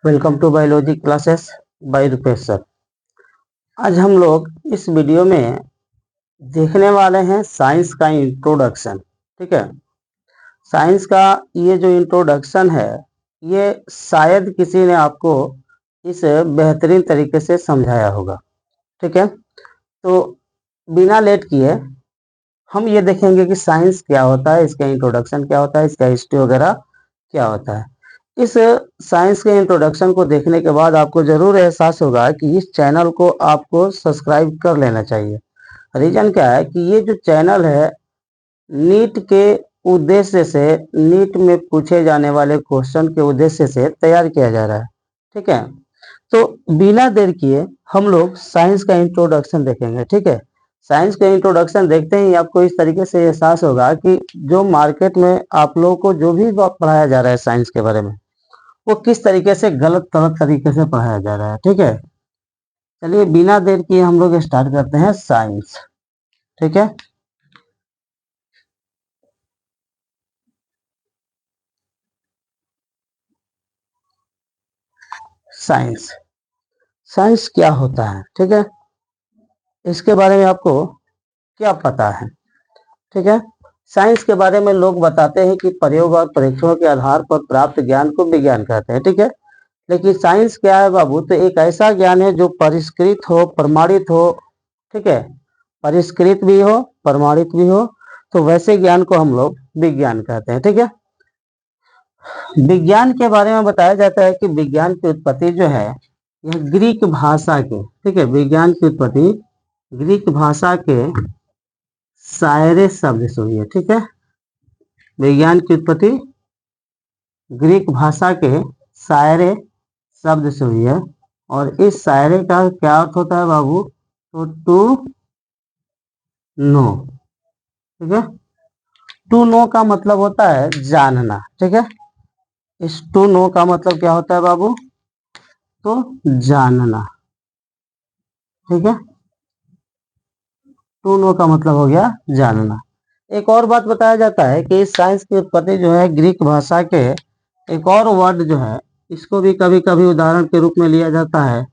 Welcome to biology classes by Rupesh sir. आज हम लोग इस वीडियो में देखने वाले हैं साइंस का इंट्रोडक्शन। ठीक है, साइंस का ये जो इंट्रोडक्शन है ये शायद किसी ने आपको इस बेहतरीन तरीके से समझाया होगा। ठीक है, तो बिना लेट किए हम ये देखेंगे कि साइंस क्या होता है, इसका इंट्रोडक्शन क्या होता है, इसका हिस्ट्री वगैरह क्या होता है। इस साइंस के इंट्रोडक्शन को देखने के बाद आपको जरूर एहसास होगा कि इस चैनल को आपको सब्सक्राइब कर लेना चाहिए। रीजन क्या है कि ये जो चैनल है नीट के उद्देश्य से, नीट में पूछे जाने वाले क्वेश्चन के उद्देश्य से तैयार किया जा रहा है। ठीक है, तो बिना देर किए हम लोग साइंस का इंट्रोडक्शन देखेंगे। ठीक है, साइंस का इंट्रोडक्शन देखते ही आपको इस तरीके से एहसास होगा कि जो मार्केट में आप लोगों को जो भी पढ़ाया जा रहा है साइंस के बारे में वो किस तरीके से गलत गलत तरीके से पढ़ाया जा रहा है। ठीक है, चलिए बिना देर किए हम लोग स्टार्ट करते हैं साइंस। ठीक है, साइंस साइंस क्या होता है, ठीक है, इसके बारे में आपको क्या पता है। ठीक है, साइंस के बारे में लोग बताते हैं कि प्रयोग और परीक्षणों के आधार पर प्राप्त ज्ञान को विज्ञान कहते हैं। ठीक है, लेकिन साइंस क्या है बाबू, तो एक ऐसा ज्ञान है जो परिष्कृत हो, प्रमाणित हो। ठीक है, परिष्कृत भी हो, प्रमाणित भी हो, तो वैसे ज्ञान को हम लोग विज्ञान कहते हैं। ठीक है, विज्ञान के बारे में बताया जाता है कि विज्ञान की उत्पत्ति जो है यह ग्रीक भाषा के, ठीक है, विज्ञान की उत्पत्ति ग्रीक भाषा के सायरे शब्द से हुई है। ठीक है, विज्ञान की उत्पत्ति ग्रीक भाषा के सायरे शब्द से हुई है। और इस सायरे का क्या अर्थ होता है बाबू, तो टू नो। ठीक है, टू नो का मतलब होता है जानना। ठीक है, इस टू नो का मतलब क्या होता है बाबू, तो जानना। ठीक है, टू नो का मतलब हो गया जानना। एक और बात बताया जाता है कि इस साइंस की उत्पत्ति जो है ग्रीक भाषा के एक और वर्ड जो है इसको भी कभी कभी उदाहरण के रूप में लिया जाता है,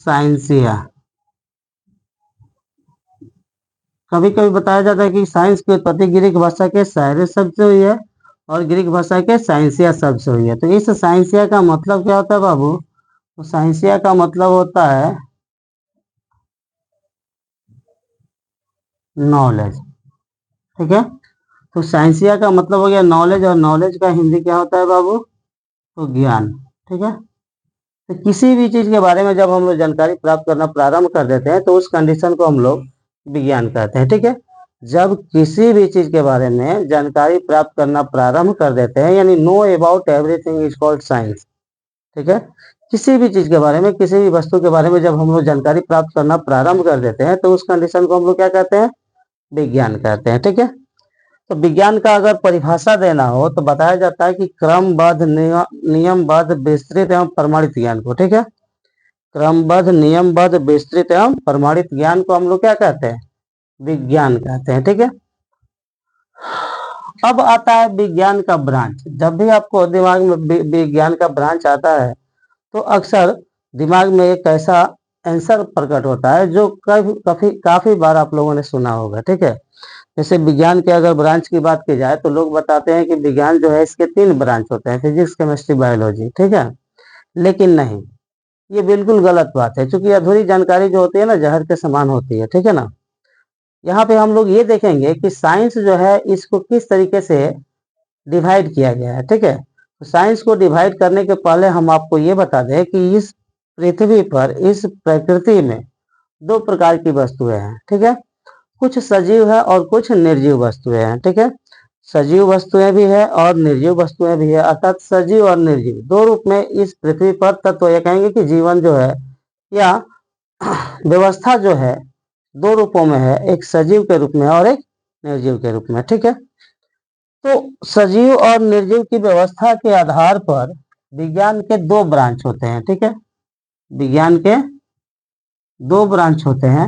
साइंसिया। कभी कभी बताया जाता है कि साइंस की उत्पत्ति ग्रीक भाषा के सायरे शब्द से हुई है और ग्रीक भाषा के साइंसिया शब्द से हुई है। तो इस साइंसिया का मतलब क्या होता है बाबू, तो साइंसिया का मतलब होता है नॉलेज। ठीक है, तो साइंसिया का मतलब हो गया नॉलेज, और नॉलेज का हिंदी क्या होता है बाबू, तो ज्ञान। ठीक है, तो किसी भी चीज के बारे में जब हम लोग जानकारी प्राप्त करना प्रारंभ कर देते हैं तो उस कंडीशन को हम लोग विज्ञान कहते हैं। ठीक है, जब किसी भी चीज के बारे में जानकारी प्राप्त करना प्रारंभ कर देते हैं, यानी know about everything is called science. ठीक है, किसी भी चीज के बारे में, किसी भी वस्तु के बारे में जब हम लोग जानकारी प्राप्त करना प्रारंभ कर देते हैं तो उस कंडीशन को हम लोग क्या कहते हैं, विज्ञान कहते हैं। ठीक है, तो विज्ञान का अगर परिभाषा देना हो तो बताया जाता है कि क्रमबद्ध नियमबद्ध विस्तृत एवं प्रमाणित ज्ञान को। ठीक है, क्रमबद्ध नियमबद्ध विस्तृत एवं प्रमाणित ज्ञान को हम लोग क्या कहते हैं, विज्ञान कहते हैं। ठीक है, अब आता है विज्ञान का ब्रांच। जब भी आपको दिमाग में विज्ञान का ब्रांच आता है तो अक्सर दिमाग में एक ऐसा आंसर प्रकट होता है जो काफी बार आप लोगों ने सुना होगा। ठीक है, जैसे विज्ञान के अगर ब्रांच की बात की जाए तो लोग बताते हैं कि विज्ञान जो है इसके 3 ब्रांच होते हैं, फिजिक्स, केमिस्ट्री, बायोलॉजी। ठीक है, लेकिन नहीं, ये बिल्कुल गलत बात है, क्योंकि अधूरी जानकारी जो होती है ना जहर के समान होती है। ठीक है ना, यहाँ पे हम लोग ये देखेंगे कि साइंस जो है इसको किस तरीके से डिवाइड किया गया है। ठीक है, तो साइंस को डिवाइड करने के पहले हम आपको ये बता दें कि इस पृथ्वी पर, इस प्रकृति में 2 प्रकार की वस्तुएं हैं। ठीक है, कुछ सजीव है और कुछ निर्जीव वस्तुएं हैं। ठीक है, सजीव वस्तुएं भी है और निर्जीव वस्तुएं भी है, अर्थात सजीव और निर्जीव 2 रूप में इस पृथ्वी पर तत्व, ये कहेंगे कि जीवन जो है या व्यवस्था जो है 2 रूपों में है, एक सजीव के रूप में और एक निर्जीव के रूप में। ठीक है, तो सजीव और निर्जीव की व्यवस्था के आधार पर विज्ञान के 2 ब्रांच होते हैं। ठीक है, विज्ञान के 2 ब्रांच होते हैं।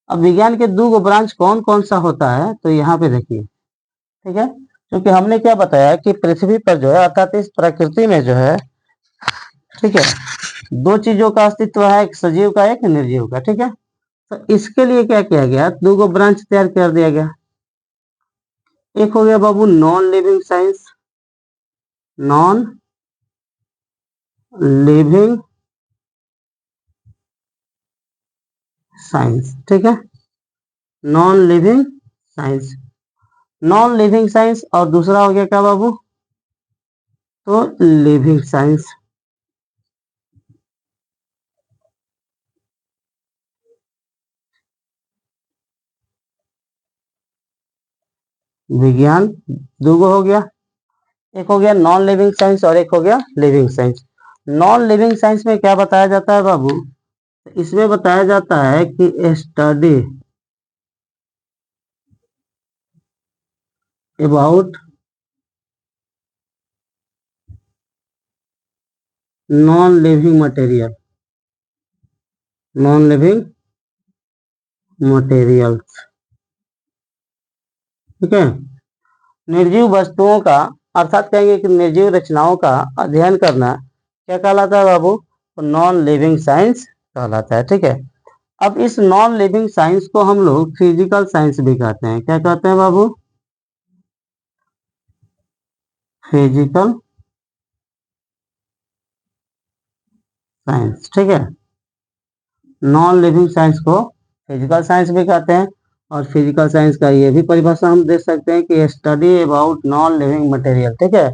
अब विज्ञान के 2 ब्रांच कौन कौन सा होता है, तो यहाँ पे देखिए। ठीक है, क्योंकि हमने क्या बताया कि पृथ्वी पर जो है, अर्थात इस प्रकृति में जो है ठीक है, दो चीजों का अस्तित्व है, एक सजीव का एक निर्जीव का। ठीक है, तो इसके लिए क्या किया गया, दो गो ब्रांच तैयार कर दिया गया। एक हो गया बाबू non living science, non living science. ठीक है, non living science, non living science, और दूसरा हो गया क्या बाबू, तो लिविंग साइंस। विज्ञान दो गो हो गया, एक हो गया नॉन लिविंग साइंस और एक हो गया living science. Non living science में क्या बताया जाता है बाबू, इसमें बताया जाता है कि study about non living material, non living materials. ठीक है, निर्जीव वस्तुओं का, अर्थात कहेंगे कि निर्जीव रचनाओं का अध्ययन करना क्या कहलाता है बाबू, नॉन लिविंग साइंस कहलाता है। ठीक है, अब इस नॉन लिविंग साइंस को हम लोग फिजिकल साइंस भी कहते हैं। क्या कहते हैं बाबू, फिजिकल साइंस। ठीक है, नॉन लिविंग साइंस को फिजिकल साइंस भी कहते हैं, और फिजिकल साइंस का ये भी परिभाषा हम देख सकते हैं कि study about non living material. ठीक है,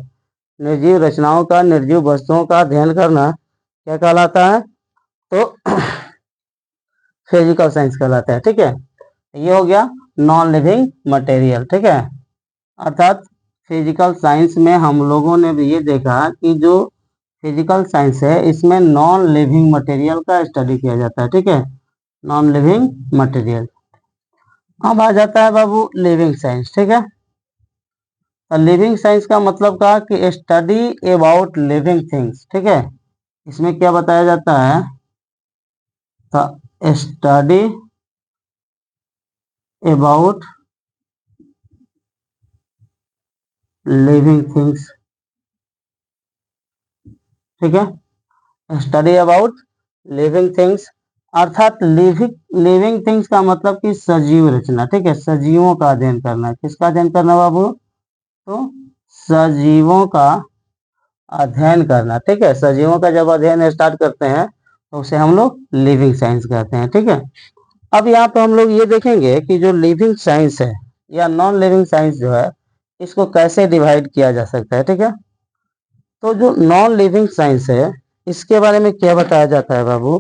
निर्जीव रचनाओं का, निर्जीव वस्तुओं का अध्ययन करना क्या कहलाता है, तो फिजिकल साइंस कहलाता है। ठीक है, ये हो गया नॉन लिविंग मटेरियल। ठीक है, अर्थात फिजिकल साइंस में हम लोगों ने भी ये देखा कि जो फिजिकल साइंस है इसमें नॉन लिविंग मटेरियल का स्टडी किया जाता है। ठीक है, नॉन लिविंग मटेरियल। अब आ जाता है बाबू लिविंग साइंस। ठीक है, तो लिविंग साइंस का मतलब कहा कि स्टडी अबाउट लिविंग थिंग्स। ठीक है, इसमें क्या बताया जाता है, तो स्टडी अबाउट लिविंग थिंग्स। ठीक है, स्टडी अबाउट लिविंग थिंग्स, अर्थात लिविंग लिविंग थिंग्स का मतलब कि सजीव रचना। ठीक है, सजीवों का अध्ययन करना। किसका अध्ययन करना बाबू, तो सजीवों का अध्ययन करना। ठीक है, सजीवों का जब अध्ययन स्टार्ट करते हैं तो उसे हम लोग लिविंग साइंस कहते हैं। ठीक है, अब यहाँ पे हम लोग ये देखेंगे कि जो लिविंग साइंस है या नॉन लिविंग साइंस जो है, इसको कैसे डिवाइड किया जा सकता है। ठीक है, तो जो नॉन लिविंग साइंस है इसके बारे में क्या बताया जाता है बाबू,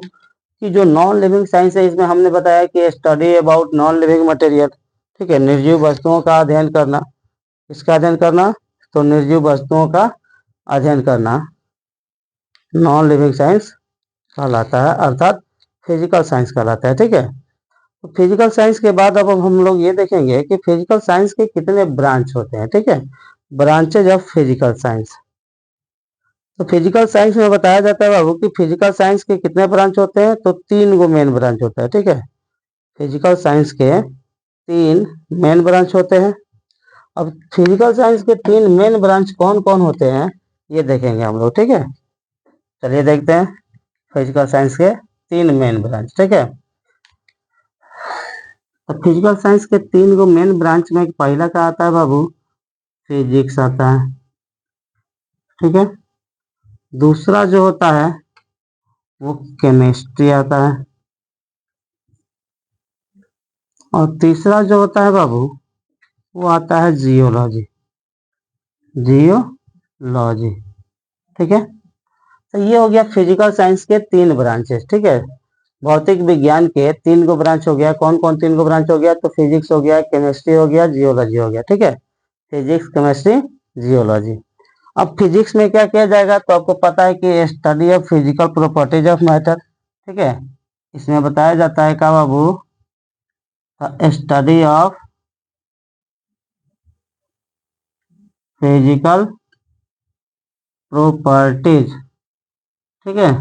कि जो नॉन लिविंग साइंस है इसमें हमने बताया कि study about non living material. ठीक है, निर्जीव वस्तुओं का अध्ययन करना। किसका अध्ययन करना, तो निर्जीव वस्तुओं का अध्ययन करना नॉन लिविंग साइंस कहलाता है, अर्थात फिजिकल साइंस कहलाता है। ठीक है, तो फिजिकल साइंस के बाद अब हम लोग ये देखेंगे कि फिजिकल साइंस के कितने ब्रांच होते हैं। ठीक है, ब्रांचेज ऑफ फिजिकल साइंस। तो फिजिकल साइंस में बताया जाता है बाबू कि फिजिकल साइंस के कितने ब्रांच होते हैं, तो तीन गो मेन ब्रांच होता है। ठीक है, फिजिकल साइंस के तीन मेन ब्रांच होते हैं। अब फिजिकल साइंस के तीन मेन ब्रांच कौन कौन होते हैं ये देखेंगे हम लोग। ठीक है, चलिए देखते हैं फिजिकल साइंस के तीन मेन ब्रांच। ठीक है, तो फिजिकल साइंस के तीन गो मेन ब्रांच में पहला का आता है बाबू, फिजिक्स आता है। ठीक है, दूसरा जो होता है वो केमिस्ट्री आता है, और तीसरा जो होता है बाबू वो आता है जियोलॉजी, जियोलॉजी। ठीक है, तो ये हो गया फिजिकल साइंस के तीन ब्रांचेस। ठीक है, भौतिक विज्ञान के तीन गो ब्रांच हो गया। कौन कौन तीन गो ब्रांच हो गया, तो फिजिक्स हो गया, केमिस्ट्री हो गया, जियोलॉजी हो गया। ठीक है, फिजिक्स, केमिस्ट्री, जियोलॉजी। अब फिजिक्स में क्या किया जाएगा, तो आपको पता है कि study of physical properties of matter. ठीक है, इसमें बताया जाता है क्या बाबू, स्टडी ऑफ फिजिकल प्रॉपर्टीज। ठीक है,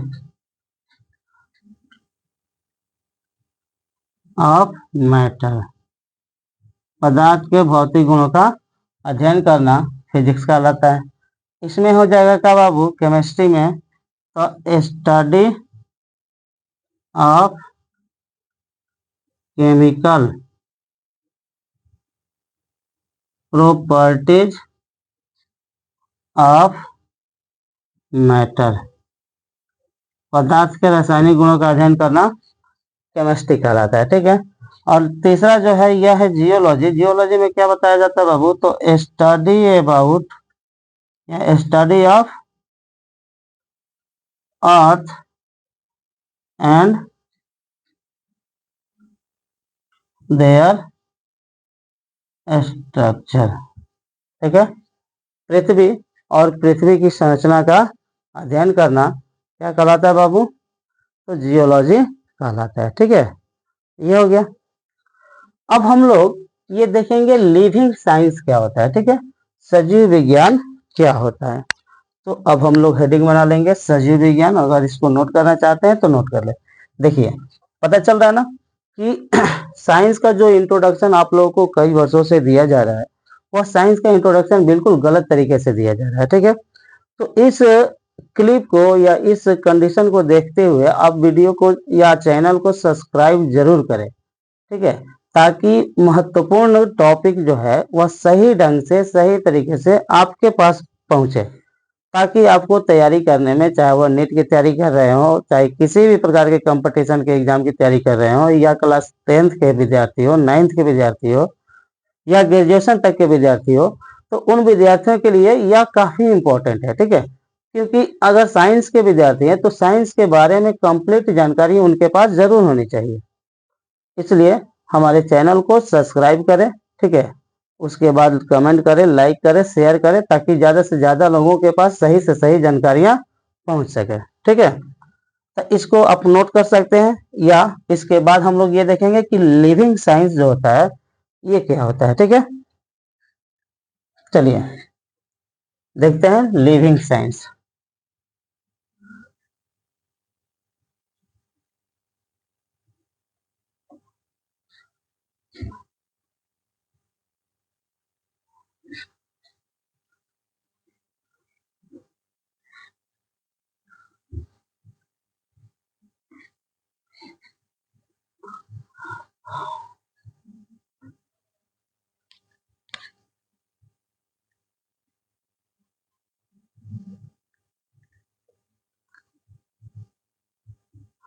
ऑफ मैटर, पदार्थ के भौतिक गुणों का अध्ययन करना फिजिक्स कहलाता है। इसमें हो जाएगा क्या बाबू, केमिस्ट्री में, तो study of chemical properties of matter, पदार्थ के रासायनिक गुणों का अध्ययन करना केमिस्ट्री कहलाता है। ठीक है। और तीसरा जो है यह है जियोलॉजी। जियोलॉजी में क्या बताया जाता है बाबू? तो स्टडी अबाउट या study of earth and there structure. ठीक है। पृथ्वी और पृथ्वी की संरचना का अध्ययन करना क्या कहलाता है बाबू? तो जियोलॉजी कहलाता है। ठीक है, ये हो गया। अब हम लोग ये देखेंगे लिविंग साइंस क्या होता है। ठीक है, सजीव विज्ञान क्या होता है। तो अब हम लोग हेडिंग बना लेंगे सजीव विज्ञान। अगर इसको नोट करना चाहते हैं तो नोट कर ले। देखिए, पता चल रहा है ना कि साइंस का जो इंट्रोडक्शन आप लोगों को कई वर्षों से दिया जा रहा है, वह साइंस का इंट्रोडक्शन बिल्कुल गलत तरीके से दिया जा रहा है। ठीक है, तो इस क्लिप को या इस कंडीशन को देखते हुए आप वीडियो को या चैनल को सब्सक्राइब जरूर करें। ठीक है, ताकि महत्वपूर्ण टॉपिक जो है वह सही ढंग से सही तरीके से आपके पास पहुंचे, ताकि आपको तैयारी करने में, चाहे वो नीट की तैयारी कर रहे हो, चाहे किसी भी प्रकार के कंपटीशन के एग्जाम की तैयारी कर रहे हो, या क्लास 10th के विद्यार्थी हो, 9th के विद्यार्थी हो, या ग्रेजुएशन तक के विद्यार्थी हो, तो उन विद्यार्थियों के लिए यह काफी इंपॉर्टेंट है। ठीक है, क्योंकि अगर साइंस के विद्यार्थी हैं तो साइंस के बारे में कंप्लीट जानकारी उनके पास जरूर होनी चाहिए। इसलिए हमारे चैनल को सब्सक्राइब करें। ठीक है, उसके बाद कमेंट करें, लाइक करें, शेयर करें, ताकि ज्यादा से ज्यादा लोगों के पास सही से सही जानकारियां पहुंच सके। ठीक है, तो इसको आप नोट कर सकते हैं। या इसके बाद हम लोग ये देखेंगे कि लिविंग साइंस जो होता है ये क्या होता है। ठीक है, चलिए देखते हैं लिविंग साइंस।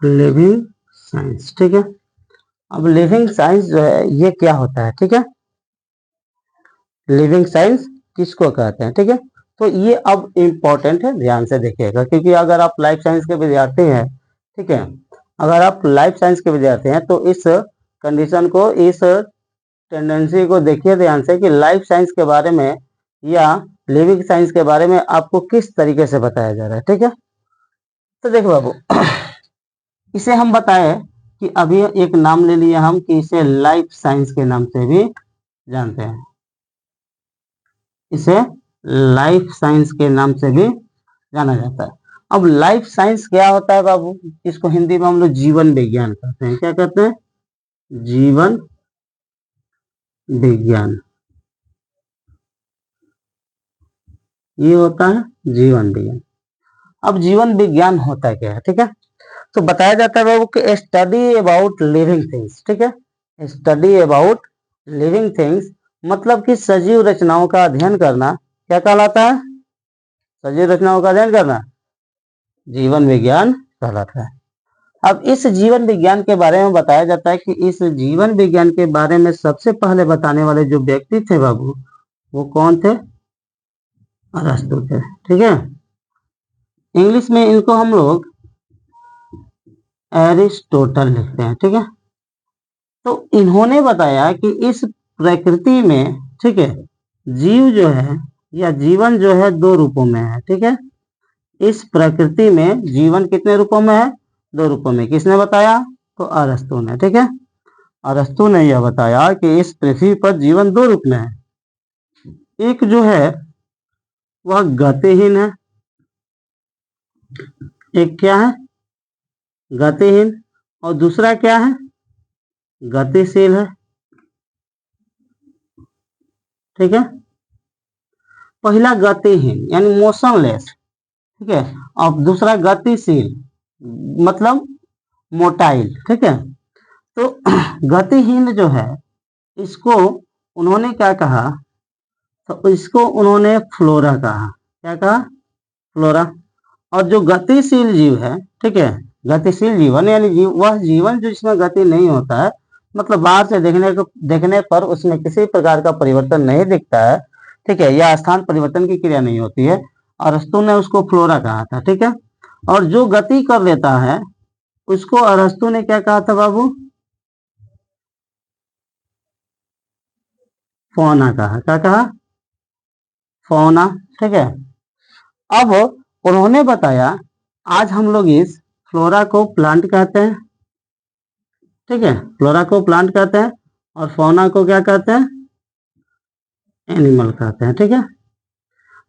Living science. ठीक है, अब लिविंग साइंस जो है ये क्या होता है। ठीक है, लिविंग साइंस किसको कहते हैं। ठीक है, तो ये अब इम्पोर्टेंट है, ध्यान से देखिएगा, क्योंकि अगर आप लाइफ साइंस के विद्यार्थी हैं, ठीक है, अगर आप लाइफ साइंस के विद्यार्थी हैं तो इस कंडीशन को, इस टेंडेंसी को देखिए ध्यान से कि लाइफ साइंस के बारे में या लिविंग साइंस के बारे में आपको किस तरीके से बताया जा रहा है। ठीक है, तो देखो बाबू, इसे हम बताए कि अभी एक नाम ले लिया हम कि इसे लाइफ साइंस के नाम से भी जानते हैं। इसे लाइफ साइंस के नाम से भी जाना जाता है। अब लाइफ साइंस क्या होता है बाबू? इसको हिंदी में हम लोग जीवन विज्ञान कहते हैं। क्या कहते हैं? जीवन विज्ञान। ये होता है जीवन विज्ञान। अब जीवन विज्ञान होता क्या है? ठीक है, तो बताया जाता है बाबू कि स्टडी अबाउट लिविंग थिंग्स। ठीक है, स्टडी अबाउट लिविंग थिंग्स मतलब कि सजीव रचनाओं का अध्ययन करना क्या कहलाता है? सजीव रचनाओं का अध्ययन करना जीवन विज्ञान कहलाता है। अब इस जीवन विज्ञान के बारे में बताया जाता है कि इस जीवन विज्ञान के बारे में सबसे पहले बताने वाले जो व्यक्ति थे बाबू, वो कौन थे? अरस्तु थे। ठीक है, इंग्लिश में इनको हम लोग एरिस्टोटल लिखते हैं। ठीक है, तो इन्होंने बताया कि इस प्रकृति में, ठीक है, जीव जो है या जीवन जो है दो रूपों में है। ठीक है, इस प्रकृति में जीवन कितने रूपों में है? दो रूपों में। किसने बताया? तो अरस्तु ने। ठीक है, अरस्तु ने यह बताया कि इस पृथ्वी पर जीवन दो रूप में है। एक जो है वह गतिहीन है, एक क्या है? गतिहीन। और दूसरा क्या है? गतिशील है। ठीक है, पहला गतिहीन यानी मोशनलेस, ठीक है। और दूसरा गतिशील मतलब मोटाइल, ठीक है। तो गतिहीन जो है इसको उन्होंने क्या कहा, तो इसको उन्होंने फ्लोरा कहा। क्या कहा? फ्लोरा। और जो गतिशील जीव है, ठीक है, गतिशील जीवन यानी वह जीवन जो जिसमें गति नहीं होता है, मतलब बाहर से देखने पर उसमें किसी प्रकार का परिवर्तन नहीं दिखता है, ठीक है, या स्थान परिवर्तन की क्रिया नहीं होती है, अरस्तु ने उसको फ्लोरा कहा था, ठीक है। और जो गति कर लेता है उसको अरस्तु ने क्या कहा था बाबू? फौना कहा। क्या कहा? फौना, ठीक है। अब उन्होंने बताया आज हम लोग इस फ्लोरा को प्लांट कहते हैं, ठीक है, फ्लोरा को प्लांट कहते हैं, और फौना को क्या कहते हैं? एनिमल कहते हैं, ठीक है।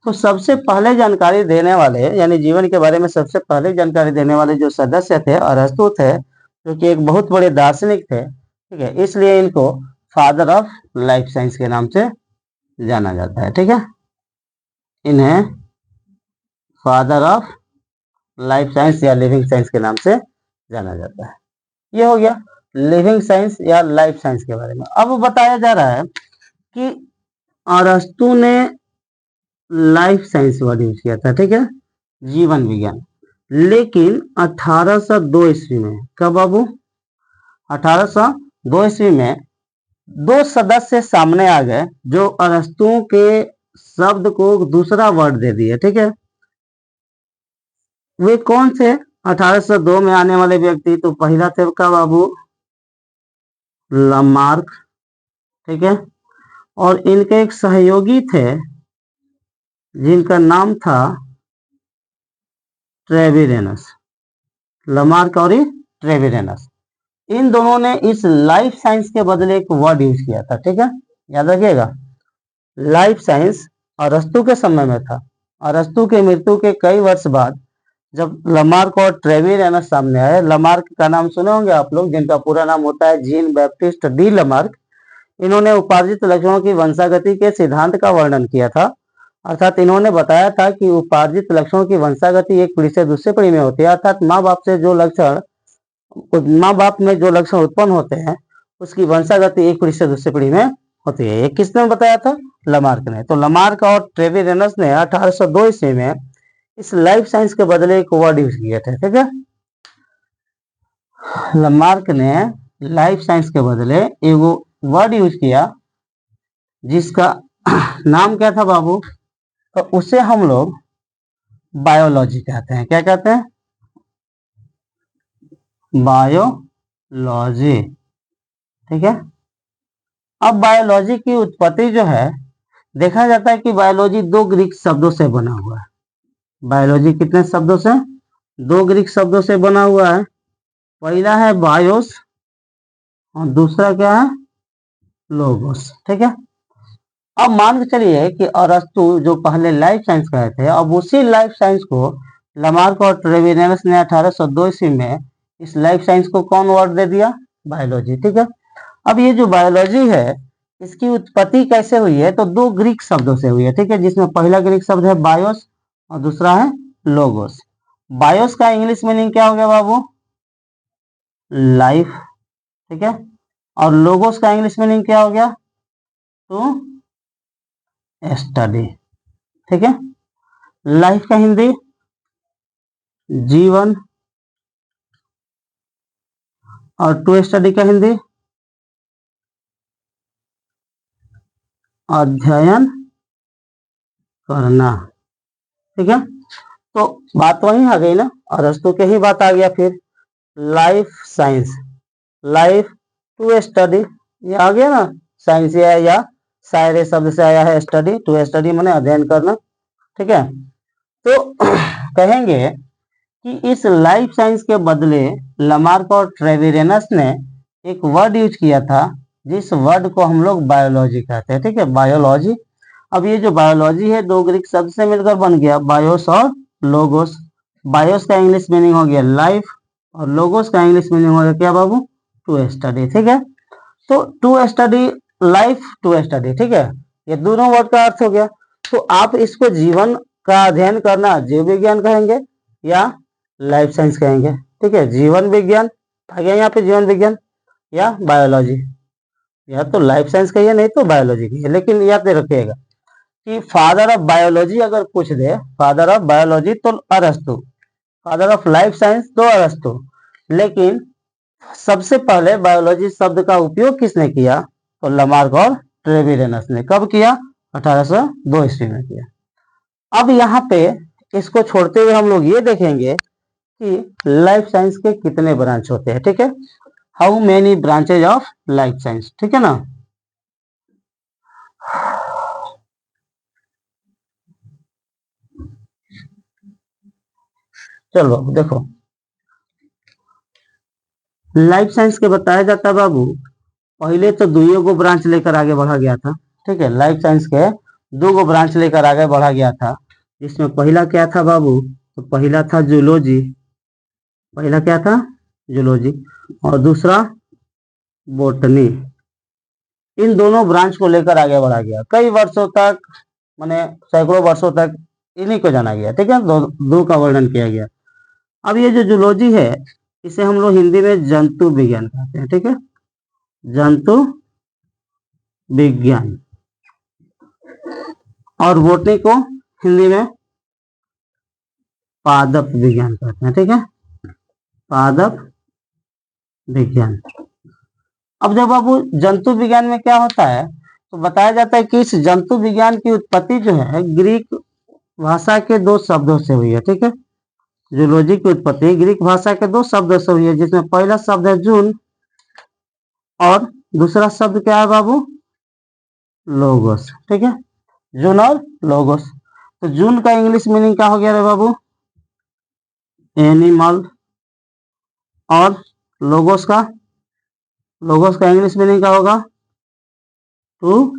तो सबसे पहले जानकारी देने वाले यानी जीवन के बारे में सबसे पहले जानकारी देने वाले जो सदस्य थे अरस्तु थे, जो कि एक बहुत बड़े दार्शनिक थे, ठीक है, इसलिए इनको फादर ऑफ लाइफ साइंस के नाम से जाना जाता है, ठीक है। इन्हें फादर ऑफ लाइफ साइंस या लिविंग साइंस के नाम से जाना जाता है। ये हो गया लिविंग साइंस या लाइफ साइंस के बारे में। अब बताया जा रहा है कि अरस्तु ने लाइफ साइंस वर्ड यूज किया था, ठीक है, जीवन विज्ञान, लेकिन 1802 ईस्वी में। कब बाबू? 1802 ईस्वी में दो सदस्य सामने आ गए जो अरस्तु के शब्द को दूसरा वर्ड दे दिए, ठीक है। वे कौन से 1802 में आने वाले व्यक्ति? तो पहला थे का बाबू लमार्क, ठीक है, और इनके एक सहयोगी थे जिनका नाम था ट्रेविरेनस। लमार्क और ट्रेविरेनस, इन दोनों ने इस लाइफ साइंस के बदले एक वर्ड यूज किया था, ठीक है, याद रखिएगा। लाइफ साइंस अरस्तु के समय में था। अरस्तु के मृत्यु के कई वर्ष बाद जब लमार्क और ट्रेविरेनस सामने आए, लमार्क का नाम सुने होंगे आप लोग, जिनका पूरा नाम होता है जीन बैप्टिस्ट डी लमार्क। इन्होंने उपार्जित लक्षणों की वंशागति के सिद्धांत का वर्णन किया था, अर्थात इन्होंने बताया था कि उपार्जित लक्षणों की वंशागति एक पीढ़ी से दूसरी पीढ़ी में होती है, अर्थात माँ बाप में जो लक्षण उत्पन्न होते हैं उसकी वंशागति एक पीढ़ी से दूसरी पीढ़ी में होती है। ये किसने बताया था? लमार्क ने। तो लमार्क और ट्रेविरेनस ने 1802 ईस्वी में इस लाइफ साइंस के बदले एक वर्ड यूज किए थे, ठीक है। लमार्क ने लाइफ साइंस के बदले एक वर्ड यूज किया जिसका नाम क्या था बाबू? तो उसे हम लोग बायोलॉजी कहते हैं। क्या कहते हैं? बायोलॉजी, ठीक है। अब बायोलॉजी की उत्पत्ति जो है, देखा जाता है कि बायोलॉजी दो ग्रीक शब्दों से बना हुआ है। बायोलॉजी कितने शब्दों से? दो ग्रीक शब्दों से बना हुआ है। पहला है बायोस और दूसरा क्या है? लोगोस, ठीक है। अब मान के चलिए कि अरस्तु जो पहले लाइफ साइंस कहे थे, अब उसी लाइफ साइंस को लमार्क और ट्रेविरेनस ने 1802 ईस्वी में इस लाइफ साइंस को कौन वर्ड दे दिया? बायोलॉजी, ठीक है। अब ये जो बायोलॉजी है इसकी उत्पत्ति कैसे हुई है? तो दो ग्रीक शब्दों से हुई है, ठीक है, जिसमें पहला ग्रीक शब्द है बायोस और दूसरा है लोगोस। बायोस का इंग्लिश मीनिंग क्या हो गया बाबू? लाइफ, ठीक है, और लोगोस का इंग्लिश मीनिंग क्या हो गया? टू स्टडी, ठीक है। लाइफ का हिंदी जीवन और टू स्टडी का हिंदी अध्ययन करना, ठीक है। तो बात वही आ गई ना, अरस्तु के ही बात आ गया फिर। Life science, life to study, ये आ गया ना, साइंस या सारे शब्द से आया है स्टडी, टू स्टडी माने अध्ययन करना, ठीक है। तो कहेंगे कि इस लाइफ साइंस के बदले लमार्क और ट्रेविरेनस ने एक वर्ड यूज किया था जिस वर्ड को हम लोग बायोलॉजी कहते हैं, ठीक है, बायोलॉजी। अब ये जो बायोलॉजी है दो ग्रीक शब्द से मिलकर बन गया बायोस और लोगोस। बायोस का इंग्लिश मीनिंग हो गया लाइफ और लोगोस का इंग्लिश मीनिंग हो गया क्या बाबू? टू स्टडी, ठीक है। तो to study, life to study, ठीक है, ये दोनों वर्ड का अर्थ हो गया। तो आप इसको जीवन का अध्ययन करना जीव विज्ञान कहेंगे या लाइफ साइंस कहेंगे। ठीक है, जीवन विज्ञान आ गया यहाँ पे, जीवन विज्ञान या बायोलॉजी, या तो लाइफ साइंस कहिए नहीं तो बायोलॉजी कहिए। लेकिन याद रखिएगा कि फादर ऑफ बायोलॉजी अगर पूछ दे, फादर ऑफ बायोलॉजी तो अरस्तु, फादर ऑफ लाइफ साइंस तो अरस्तु, लेकिन सबसे पहले बायोलॉजी शब्द का उपयोग किसने किया? तो लमार्क और ट्रेविरेनस ने। कब किया? 1802 ईस्वी में किया। अब यहाँ पे इसको छोड़ते हुए हम लोग ये देखेंगे कि लाइफ साइंस के कितने ब्रांच होते हैं। ठीक है, how many branches of life science. ठीक है ना। चलो देखो, लाइफ साइंस के बताया जाता है बाबू, पहले तो दुइयों को ब्रांच लेकर आगे बढ़ा गया था। ठीक है, लाइफ साइंस के दो गो ब्रांच लेकर आगे बढ़ा गया था, जिसमें पहला क्या था बाबू? तो पहला था जूलॉजी, पहला क्या था? जूलॉजी, और दूसरा बोटनी। इन दोनों ब्रांच को लेकर आगे बढ़ा गया, कई वर्षों तक, माने सैकड़ों वर्षों तक इन्हीं को जाना गया। ठीक है, दो का वर्णन किया गया। अब ये जो जूलॉजी है, इसे हम लोग हिंदी में जंतु विज्ञान कहते हैं। ठीक है, जंतु विज्ञान, और बोटनी को हिंदी में पादप विज्ञान कहते हैं। ठीक है, पादप विज्ञान। अब जब बाबू जंतु विज्ञान में क्या होता है, तो बताया जाता है कि इस जंतु विज्ञान की उत्पत्ति जो है ग्रीक भाषा के दो शब्दों से हुई है। ठीक है, जूलॉजी की उत्पत्ति ग्रीक भाषा के दो शब्दों से हुई है, जिसमें पहला शब्द है जून और दूसरा शब्द क्या है बाबू? लोगोस। ठीक है, जून और लोगोस। तो जून का इंग्लिश मीनिंग क्या हो गया रे बाबू? एनिमल। और लोगोस का इंग्लिश मीनिंग क्या होगा? To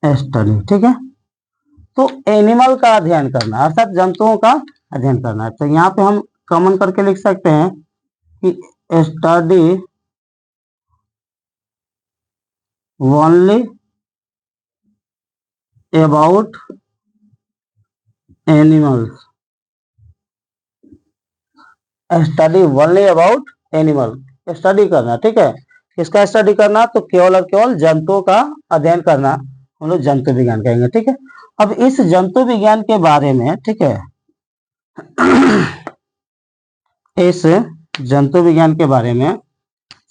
study. ठीक है, तो एनिमल का अध्ययन करना अर्थात जंतुओं का अध्ययन करना। तो यहाँ पे हम कॉमन करके लिख सकते हैं कि study only about animals, study only about animal, study करना। ठीक है, किसका स्टडी करना? तो केवल और केवल जंतुओं का अध्ययन करना हम लोग जंतु विज्ञान कहेंगे। ठीक है, अब इस जंतु विज्ञान के बारे में, ठीक है, इस जंतु विज्ञान के बारे में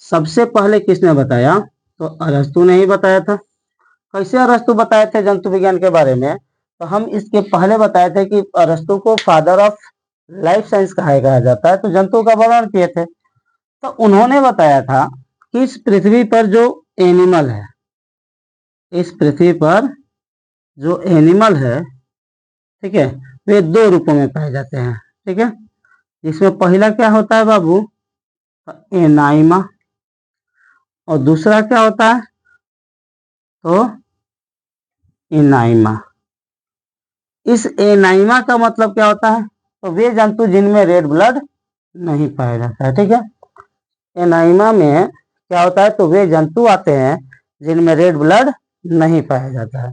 सबसे पहले किसने बताया? तो अरस्तु ने ही बताया था। कैसे अरस्तु बताए थे जंतु विज्ञान के बारे में? तो हम इसके पहले बताए थे कि अरस्तु को फादर ऑफ लाइफ साइंस कहा जाता है, तो जंतु का वर्णन किए थे। तो उन्होंने बताया था कि इस पृथ्वी पर जो एनिमल है, इस पृथ्वी पर जो एनिमल है, ठीक है, वे दो रूपों में पाए जाते हैं। ठीक है, इसमें पहला क्या होता है बाबू? एनाइमा, और दूसरा क्या होता है? तो एनाइमा। इस एनाइमा का मतलब क्या होता है? तो वे जंतु जिनमें रेड ब्लड नहीं पाया जाता है। ठीक है, एनाइमा में क्या होता है? तो वे जंतु आते हैं जिनमें रेड ब्लड नहीं पाया जाता है।